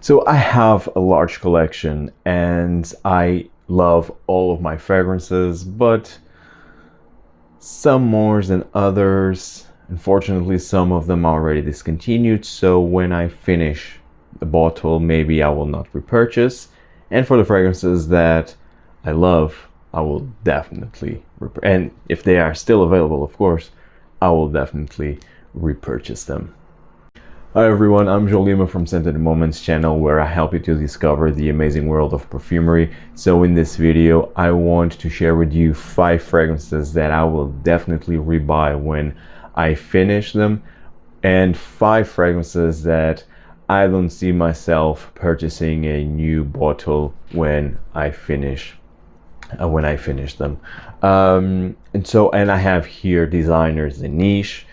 So I have a large collection and I love all of my fragrances, but some more than others. Unfortunately, some of them are already discontinued, so when I finish the bottle, maybe I will not repurchase. And for the fragrances that I love, I will definitely, and if they are still available, of course, I will definitely repurchase them. Hi everyone, I'm Jolima from Scented Moments channel, where I help you to discover the amazing world of perfumery. So in this video, I want to share with you 5 fragrances that I will definitely rebuy when I finish them, and 5 fragrances that I don't see myself purchasing a new bottle when I finish them. And I have here designers and niche.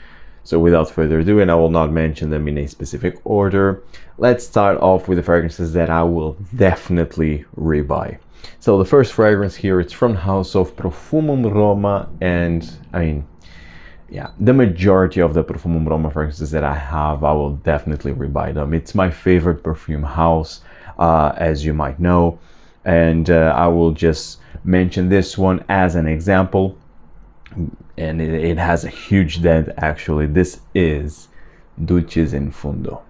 So without further ado, and I will not mention them in a specific order, let's start off with the fragrances that I will definitely rebuy. So the first fragrance here, it's from the house of Profumum Roma, and the majority of the Profumum Roma fragrances that I have, I will definitely rebuy them. It's my favorite perfume house, as you might know, and I will just mention this one as an example. And it has a huge dent actually. This is Dulcis in Fundo.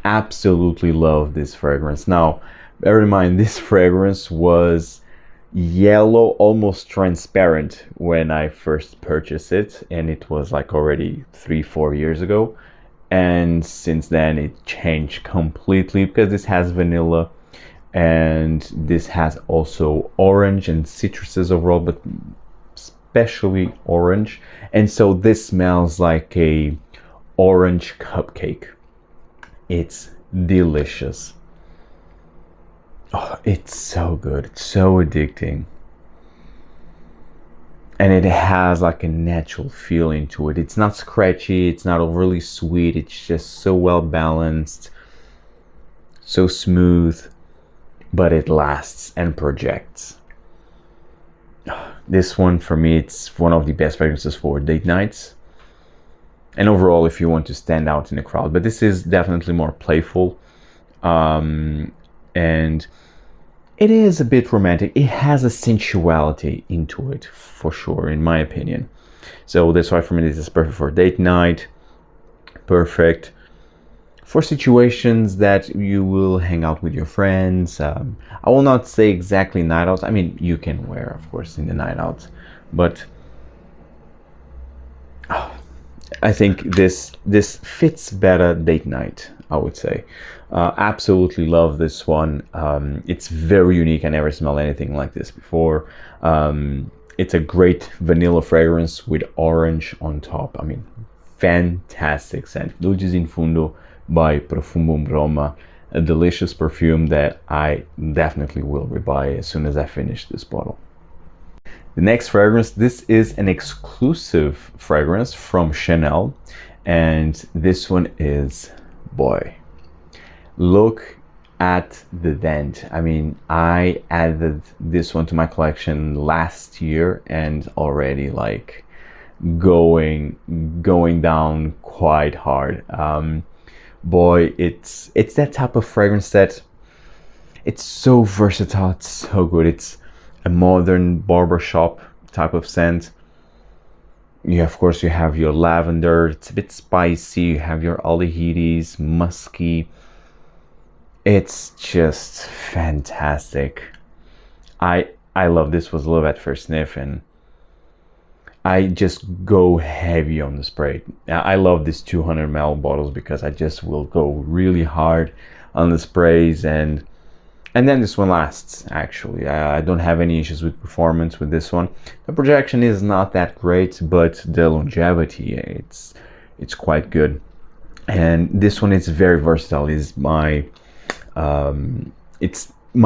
Absolutely love this fragrance. Now, bear in mind, this fragrance was yellow, almost transparent when I first purchased it, and it was like already 3-4 years ago. And since then it changed completely, because this has vanilla and this has also orange and citruses overall, but especially orange, and so this smells like a orange cupcake. It's delicious. Oh, it's so good. It's so addicting, and it has like a natural feeling to it. It's not scratchy, it's not overly sweet, it's just so well balanced, so smooth, but it lasts and projects. This one, for me, it's one of the best fragrances for date nights, and overall if you want to stand out in a crowd. But this is definitely more playful, and it is a bit romantic. It has a sensuality into it, for sure, in my opinion. So that's why for me this is perfect for date night, perfect for situations that you will hang out with your friends. I will not say exactly night out. I mean, you can wear, of course, in the night out, but I think this fits better date night, I would say. Absolutely love this one. It's very unique. I never smelled anything like this before. It's a great vanilla fragrance with orange on top. I mean, fantastic scent. Dulcis in Fundo by Profumum Roma, a delicious perfume that I definitely will rebuy as soon as I finish this bottle. The next fragrance, this is an exclusive fragrance from Chanel, and this one is, boy, look at the dent. I mean, I added this one to my collection last year and already like going down quite hard. Boy, it's that type of fragrance that it's so versatile, it's so good. It's a modern barbershop type of scent. Of course, you have your lavender, it's a bit spicy, you have your aldehydes, musky. It's just fantastic. I love this. Was love at first sniff, and I just go heavy on the spray. I love these 200 ml bottles because I just will go really hard on the sprays, and then this one lasts. Actually, I don't have any issues with performance with this one. The projection is not that great, but the longevity, it's quite good. And this one is very versatile. It's my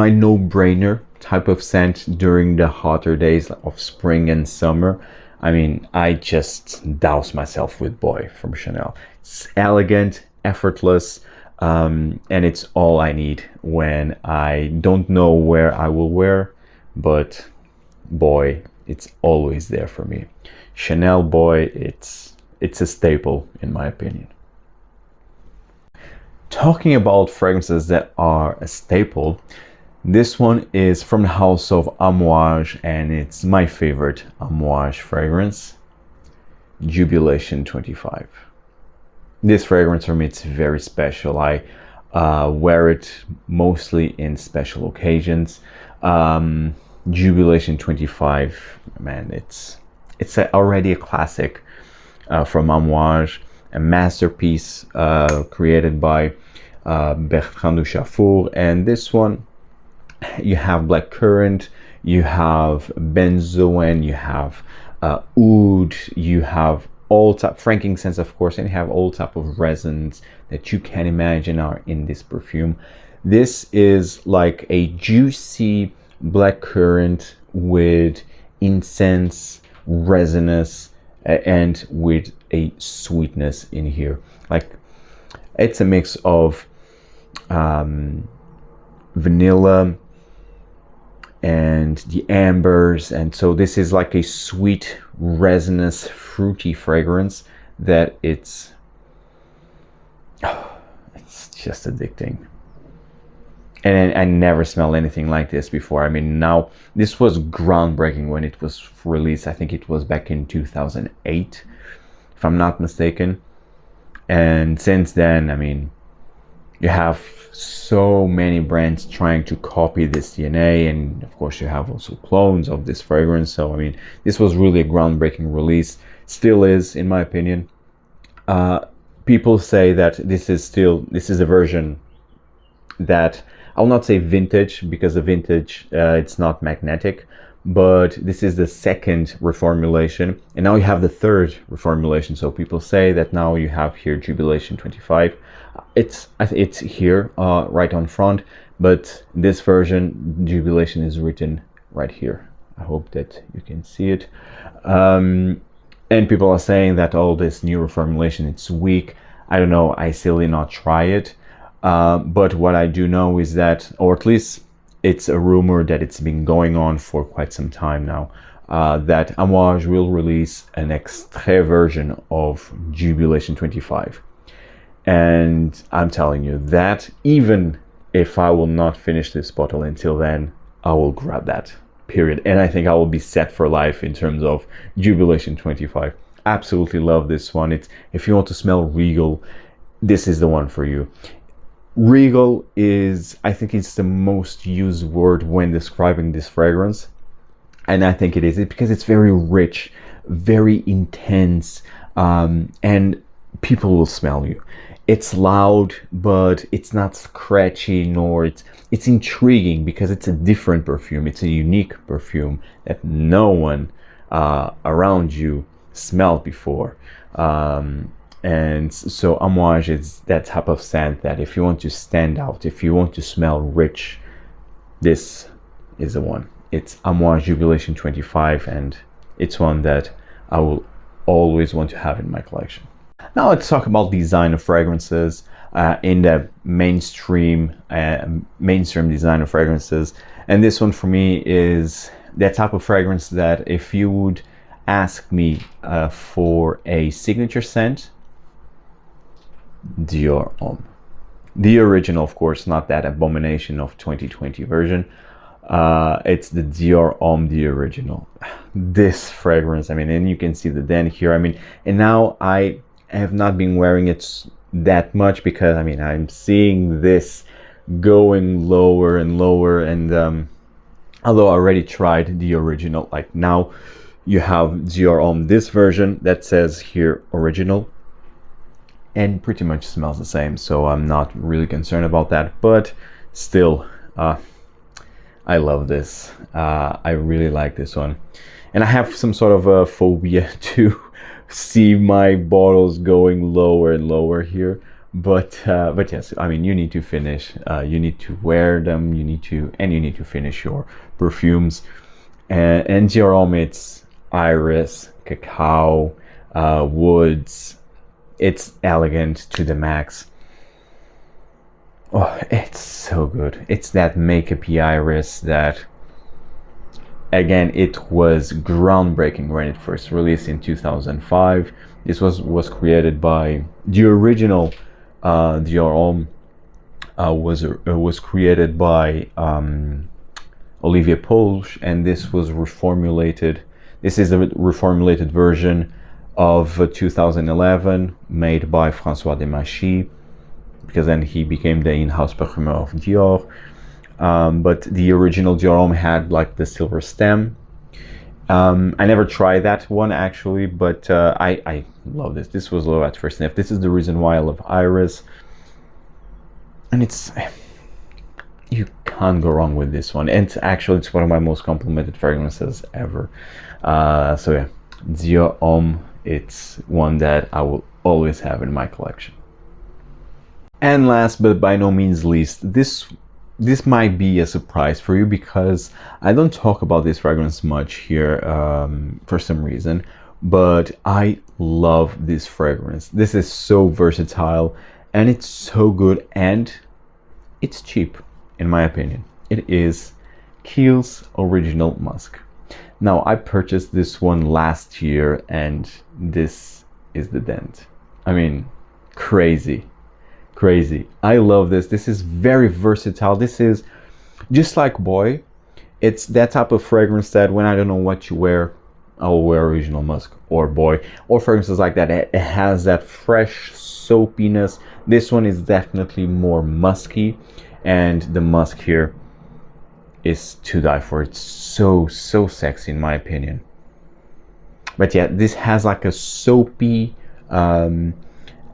no-brainer type of scent during the hotter days of spring and summer. I mean, I just douse myself with Boy from Chanel. It's elegant, effortless, and it's all I need when I don't know where I will wear, but Boy, it's always there for me. Chanel Boy, it's a staple in my opinion. Talking about fragrances that are a staple, this one is from the house of Amouage, and it's my favorite Amouage fragrance, Jubilation 25. This fragrance for me, it's very special. I wear it mostly in special occasions. Jubilation 25, man, it's already a classic from Amouage, a masterpiece created by Bertrand Duchaufour. And this one, you have blackcurrant, you have benzoin, you have oud, you have all type frankincense, of course, and you have all type of resins that you can imagine are in this perfume. This is like a juicy blackcurrant with incense, resinous, and with a sweetness in here. Like, it's a mix of vanilla and the ambers, and so this is like a sweet, resinous, fruity fragrance that it's just addicting. And I never smelled anything like this before. I mean, now this was groundbreaking when it was released. I think it was back in 2008, if I'm not mistaken. And since then, I mean, you have so many brands trying to copy this DNA, and of course you have also clones of this fragrance. So I mean, this was really a groundbreaking release, still is, in my opinion. People say that this is a version that, I will not say vintage, because the vintage it's not magnetic, but this is the second reformulation, and now you have the third reformulation. So people say that now you have here Jubilation 25. It's here right on front, but this version Jubilation is written right here. I hope that you can see it. And people are saying that, oh, this new reformulation, it's weak. I don't know, I still did not try it. But what I do know is that, or at least it's a rumor that it's been going on for quite some time now, that Amouage will release an extrait version of Jubilation 25. And I'm telling you that even if I will not finish this bottle until then, I will grab that, period. And I think I will be set for life in terms of Jubilation 25. Absolutely love this one. It's, if you want to smell regal, this is the one for you. Regal is, I think it's the most used word when describing this fragrance, and I think it is because it's very rich, very intense, and people will smell you. It's loud, but it's not scratchy, nor it's intriguing because it's a different perfume. It's a unique perfume that no one around you smelled before. And so Amouage is that type of scent that if you want to stand out, if you want to smell rich, this is the one. It's Amouage Jubilation 25, and it's one that I will always want to have in my collection. Now let's talk about designer fragrances in the mainstream designer fragrances. And this one for me is that type of fragrance that if you would ask me for a signature scent, Dior Homme. The original, of course, not that abomination of 2020 version. It's the Dior Homme, the original. This fragrance, I mean, and you can see the dent here. I mean, and now I have not been wearing it that much because, I mean, I'm seeing this going lower and lower. And although I already tried the original, like now you have Dior Homme, this version that says here original, and pretty much smells the same, so I'm not really concerned about that. But still, I love this. I really like this one, and I have some sort of a phobia to see my bottles going lower and lower here. But yes, I mean, you need to finish. You need to wear them. You need to finish your perfumes. And Dior Homme, it's iris, cacao, woods. It's elegant to the max. Oh, it's so good. It's that makeup-y iris that, again, it was groundbreaking when it first released in 2005. This was created by the original Dior Homme, was created by Olivier Polge, and this was reformulated. This is a reformulated version of 2011 made by François Demachy, because then he became the in-house perfumer of Dior. But the original Dior Homme had like the silver stem. I never tried that one actually, but I love this. This was love at first sniff. This is the reason why I love Iris. And you can't go wrong with this one. And it's one of my most complimented fragrances ever. So yeah, Dior Homme, it's one that I will always have in my collection. And last but by no means least, this might be a surprise for you because I don't talk about this fragrance much here for some reason, but I love this fragrance. This is so versatile and it's so good and it's cheap in my opinion. It is KIEHL'S Original Musk. Now I purchased this one last year and this is the dent. I mean, crazy. I love this. This is very versatile. This is just like Boy. It's that type of fragrance that when I don't know what you wear, I will wear Original Musk or Boy or fragrances like that. It has that fresh soapiness. This one is definitely more musky, and the musk here is to die for. It's so sexy in my opinion. But yeah, this has like a soapy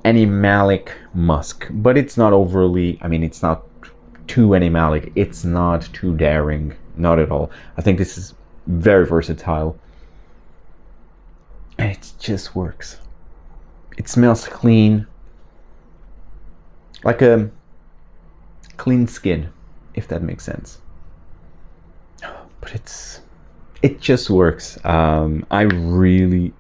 animalic musk, but it's not overly, I mean, it's not too animalic, it's not too daring, not at all. I think this is very versatile and it just works. It smells clean, like a clean skin, if that makes sense. But it just works. I really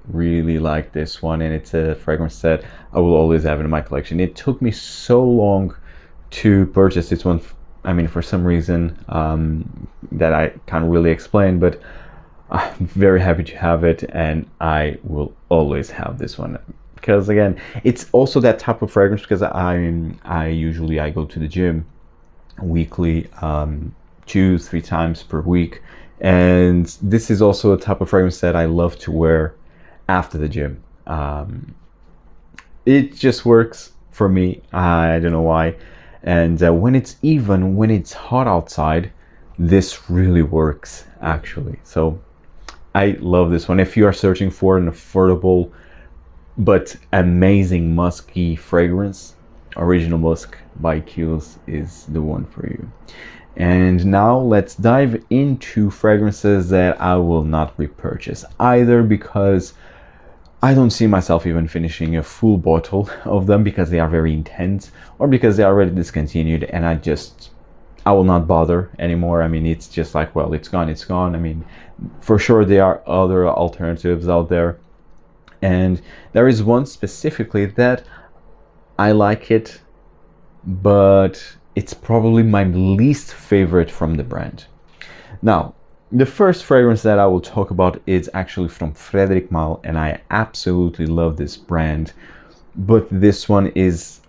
like this one, and it's a fragrance that I will always have in my collection. It took me so long to purchase this one. I mean, for some reason that I can't really explain, but I'm very happy to have it, and I will always have this one. Because again, it's also that type of fragrance, because I usually go to the gym weekly, 2-3 times per week. And this is also a type of fragrance that I love to wear after the gym. It just works for me. I don't know why. And when it's hot outside, this really works actually. So I love this one. If you are searching for an affordable but amazing musky fragrance, Original Musk by KIEHL'S is the one for you. And now let's dive into fragrances that I will not repurchase, either because I don't see myself even finishing a full bottle of them because they are very intense, or because they are already discontinued and I will not bother anymore. I mean, it's just like, well, it's gone. I mean, for sure there are other alternatives out there, and there is one specifically that I like it, but it's probably my least favorite from the brand. Now, the first fragrance that I will talk about is actually from Frederic Malle, and I absolutely love this brand, but this one is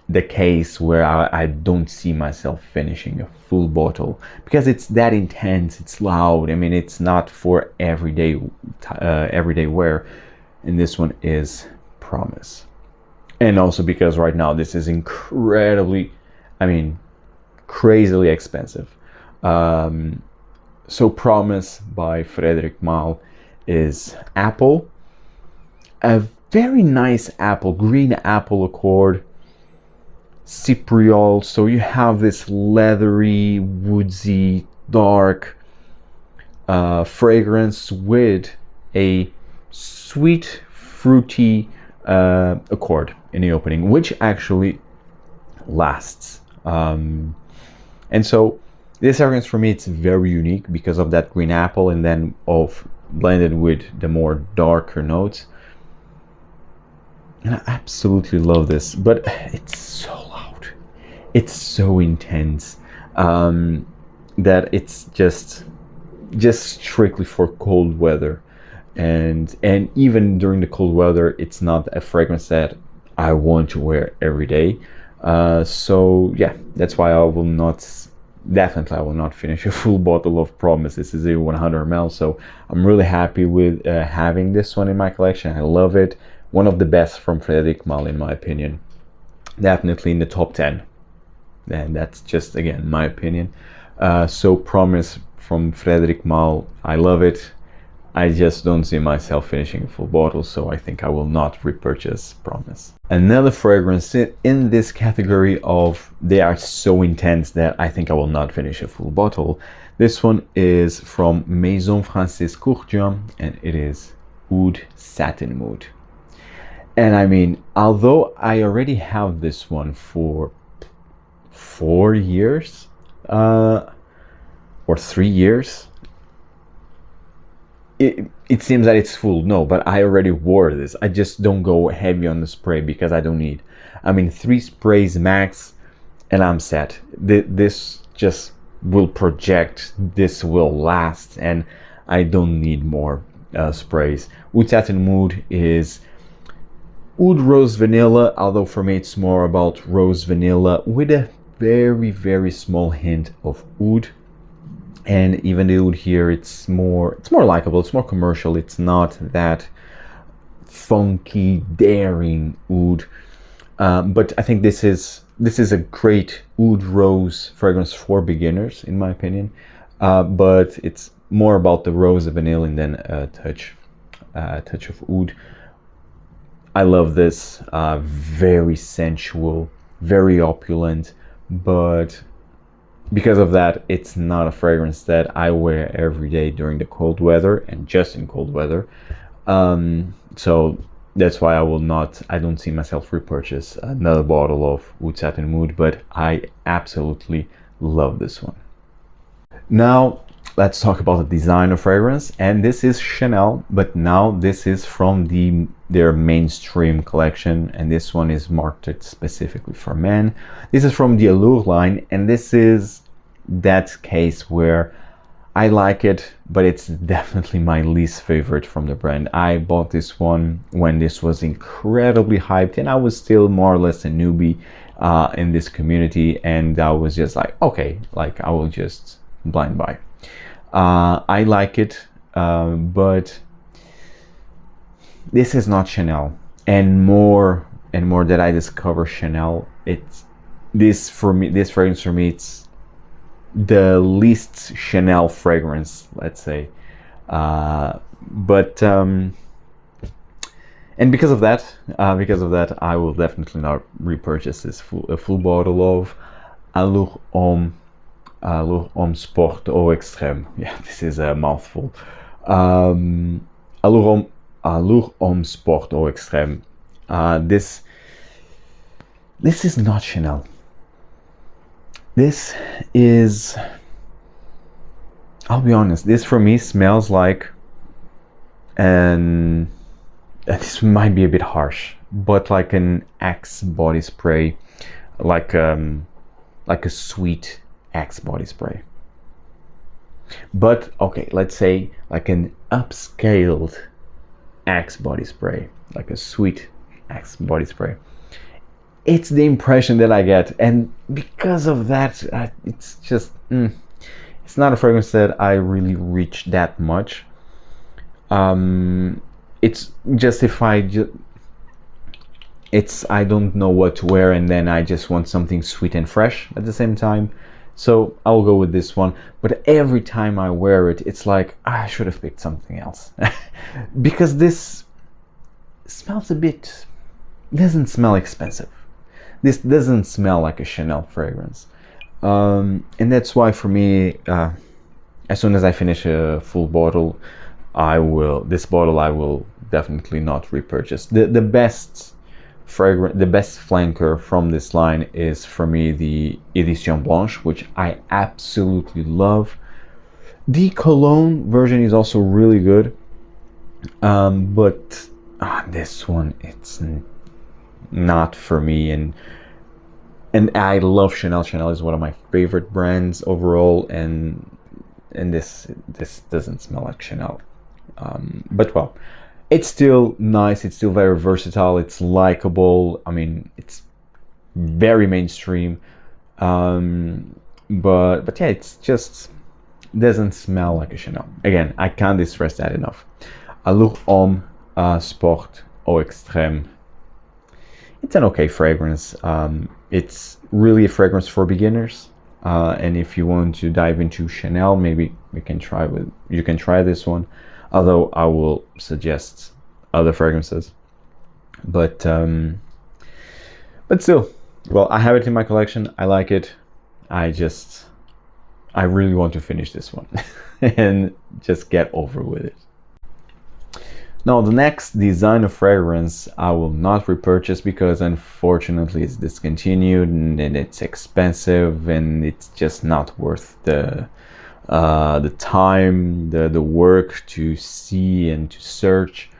the case where I don't see myself finishing a full bottle because it's that intense, it's loud. I mean, it's not for everyday wear, and this one is Promise. And also because right now this is incredibly, I mean, crazily expensive. So Promise by Frederic Malle is apple, a very nice apple, green apple accord, cypriol. So you have this leathery, woodsy, dark fragrance with a sweet, fruity accord in the opening, which actually lasts. And so this fragrance for me, it's very unique because of that green apple and then blended with the more darker notes. And I absolutely love this, but it's so loud, it's so intense, that it's just strictly for cold weather. And even during the cold weather, it's not a fragrance that I want to wear every day. So yeah, that's why I will not, definitely I will not finish a full bottle of Promise. This is a 100 ml, so I'm really happy with having this one in my collection. I love it. One of the best from Frederic Malle, in my opinion. Definitely in the top 10. And that's just, again, my opinion. So Promise from Frederic Malle, I love it. I just don't see myself finishing a full bottle, so I think I will not repurchase Promise. Another fragrance in this category of they are so intense that I think I will not finish a full bottle. This one is from Maison Francis Kurkdjian, and it is Oud Satin Mood. And I mean, although I already have this one for 4 years, or 3 years, it seems that it's full. No, but I already wore this. I just don't go heavy on the spray because I don't need. I mean, 3 sprays max and I'm set. This just will project, this will last, and I don't need more sprays. Oud Satin Mood is Oud Rose Vanilla, although for me it's more about Rose Vanilla with a very, very small hint of oud. And even the oud here, it's more likable, it's more commercial, it's not that funky, daring oud. But I think this is a great oud rose fragrance for beginners, in my opinion. But it's more about the rose of vanilla than a touch of oud. I love this. Very sensual, very opulent, but because of that, it's not a fragrance that I wear every day during the cold weather and just in cold weather. So that's why I don't see myself repurchase another bottle of Oud Satin Mood, but I absolutely love this one. Now, let's talk about the designer fragrance, and this is Chanel, but now this is from their mainstream collection, and this one is marketed specifically for men. This is from the Allure line, and this is that case where I like it, but it's definitely my least favorite from the brand. I bought this one when this was incredibly hyped, and I was still more or less a newbie in this community, and I was just like, okay, like I will just blind buy. I like it, but this is not Chanel. And more that I discover Chanel, this fragrance for me, it's the least Chanel fragrance, let's say. And because of that, I will definitely not repurchase this a full bottle of Allure Homme Sport Eau Extrême. Yeah, this is a mouthful. Allure Homme Sport Eau Extrême. This is not Chanel. This is, I'll be honest, this for me smells like, and this might be a bit harsh, but like an Axe body spray, like a sweet Axe body spray. But okay, let's say like an upscaled Axe body spray, like a sweet Axe body spray. It's the impression that I get, and because of that, it's just it's not a fragrance that I really reach that much. It's just if I don't know what to wear, and then I just want something sweet and fresh at the same time. So I'll go with this one. But every time I wear it, it's like I should have picked something else because this smells a bit. Doesn't smell expensive. This doesn't smell like a Chanel fragrance, and that's why for me, as soon as I finish a full bottle, I will definitely not repurchase. The best fragrance, the best flanker from this line is for me the Edition Blanche, which I absolutely love. The cologne version is also really good, but this one, it's not for me, and I love Chanel. Chanel is one of my favorite brands overall, and this doesn't smell like Chanel. But well, it's still nice, it's still very versatile, it's likable. I mean, very mainstream. But yeah, it's just doesn't smell like a Chanel. Again, I can't stress that enough. Allure Homme Sport Eau Extrême. It's an okay fragrance. It's really a fragrance for beginners. And if you want to dive into Chanel, maybe you can try this one. Although I will suggest other fragrances. But still, well, I have it in my collection. I like it. I really want to finish this one and just get over with it. Now, the next designer fragrance I will not repurchase because unfortunately it's discontinued and it's expensive and it's just not worth the time, the work to see and to search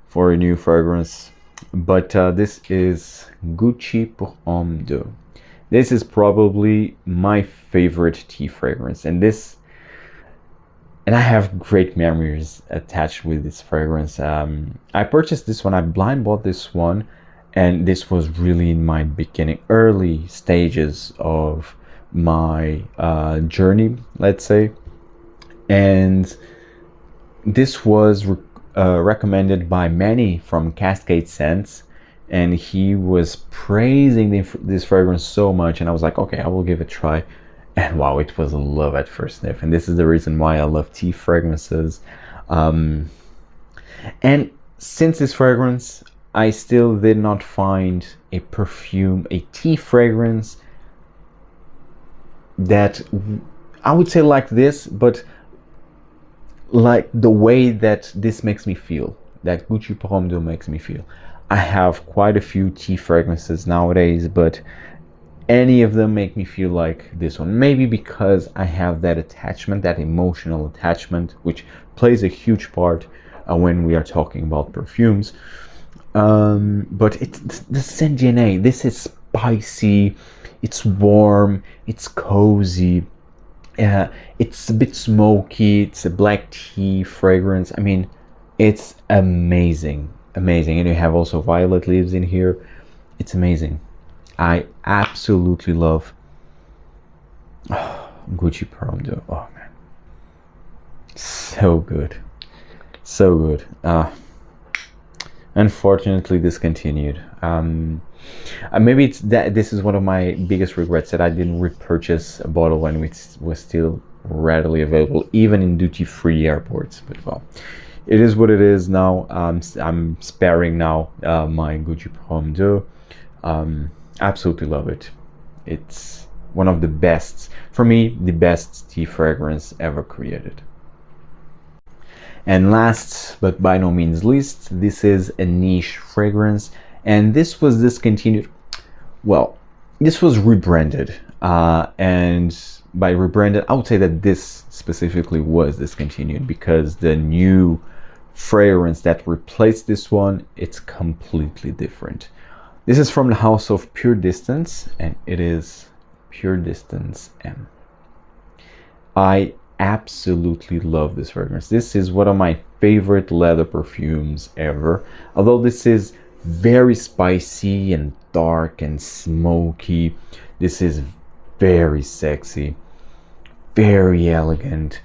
for a new fragrance. But this is Gucci pour Homme 2. This is probably my favorite tea fragrance, and I have great memories attached with this fragrance. I purchased this one, I blind bought this one, and this was really in my early stages of my journey, let's say. And this was recommended by Manny from Cascade Scents, and he was praising this fragrance so much, and I was like, okay, I will give it a try. And wow, it was a love at first sniff, and this is the reason why I love tea fragrances. And since this fragrance, I still did not find a tea fragrance that I would say like this, but like the way that this makes me feel, that Gucci pour Homme 2 makes me feel. I have quite a few tea fragrances nowadays, but any of them make me feel like this one. Maybe because I have that attachment, that emotional attachment, which plays a huge part when we are talking about perfumes. But it's the Saint DNA. This is spicy, it's warm, it's cozy. It's a bit smoky. It's a black tea fragrance. I mean, it's amazing. And you have also violet leaves in here. It's amazing. I absolutely love Gucci pour Homme 2. Oh man, so good, so good. Unfortunately discontinued. Maybe it's that this is one of my biggest regrets, that I didn't repurchase a bottle when it was still readily available, even in duty-free airports. But well, it is what it is now. I'm sparing now my Gucci pour Homme 2. Absolutely love it. It's one of the best, for me, the best tea fragrance ever created. And last, but by no means least, this is a niche fragrance, and this was discontinued. Well, this was rebranded, and by rebranded, I would say that this specifically was discontinued because the new fragrance that replaced this one, it's completely different. This is from the house of Puredistance, and it is Puredistance M. I absolutely love this fragrance. This is one of my favorite leather perfumes ever. Although this is very spicy and dark and smoky, this is very sexy, very elegant.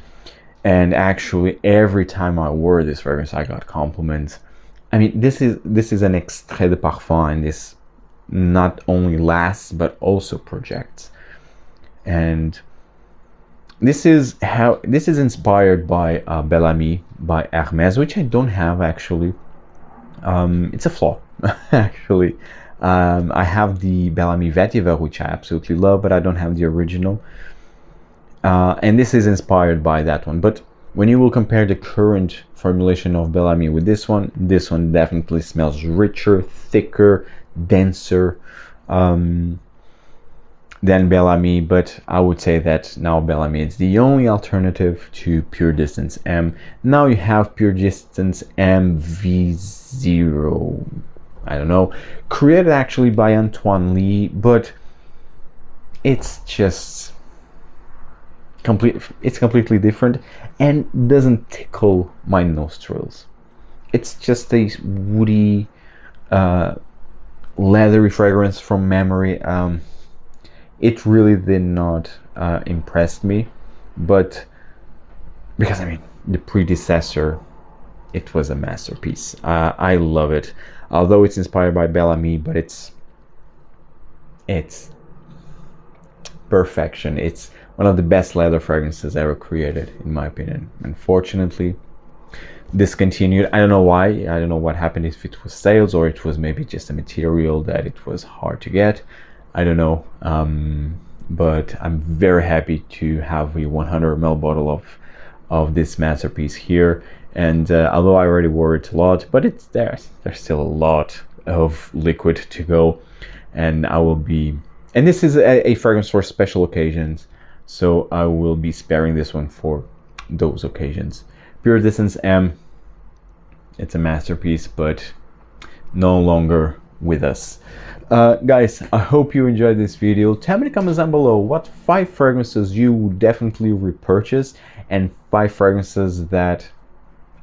And actually, every time I wore this fragrance, I got compliments. I mean, this is an extrait de parfum, and this not only lasts but also projects. And this is inspired by Bel Ami by Hermès, which I don't have actually. It's a flaw, actually. I have the Bel Ami Vetiver, which I absolutely love, but I don't have the original. And this is inspired by that one. But when you will compare the current formulation of Bel Ami with this one definitely smells richer, thicker, denser than Bel Ami. But I would say that now Bel Ami is the only alternative to Puredistance M. Now you have Puredistance M V0, I don't know, created actually by Antoine Lee, but it's just completely different and doesn't tickle my nostrils. It's just a woody leathery fragrance from memory. It really did not impress me, but because I mean the predecessor, it was a masterpiece. I love it, although it's inspired by Bellamy, but it's perfection. It's one of the best leather fragrances ever created, in my opinion. Unfortunately, discontinued. I don't know why. I don't know what happened, if it was sales or it was maybe just a material that it was hard to get. I don't know. But I'm very happy to have a 100 ml bottle of this masterpiece here. And although I already wore it a lot, but it's there's still a lot of liquid to go, and I will be. And this is a fragrance for special occasions, so I will be sparing this one for those occasions. Puredistance M, it's a masterpiece, but no longer with us. Guys, I hope you enjoyed this video. Tell me in the comments down below what 5 fragrances you would definitely repurchase, and 5 fragrances that,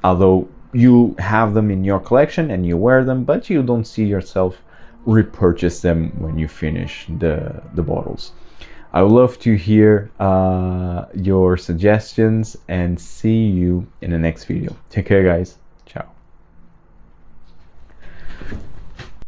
although you have them in your collection and you wear them, but you don't see yourself repurchase them when you finish the bottles. I would love to hear your suggestions, and see you in the next video. Take care, guys. Ciao.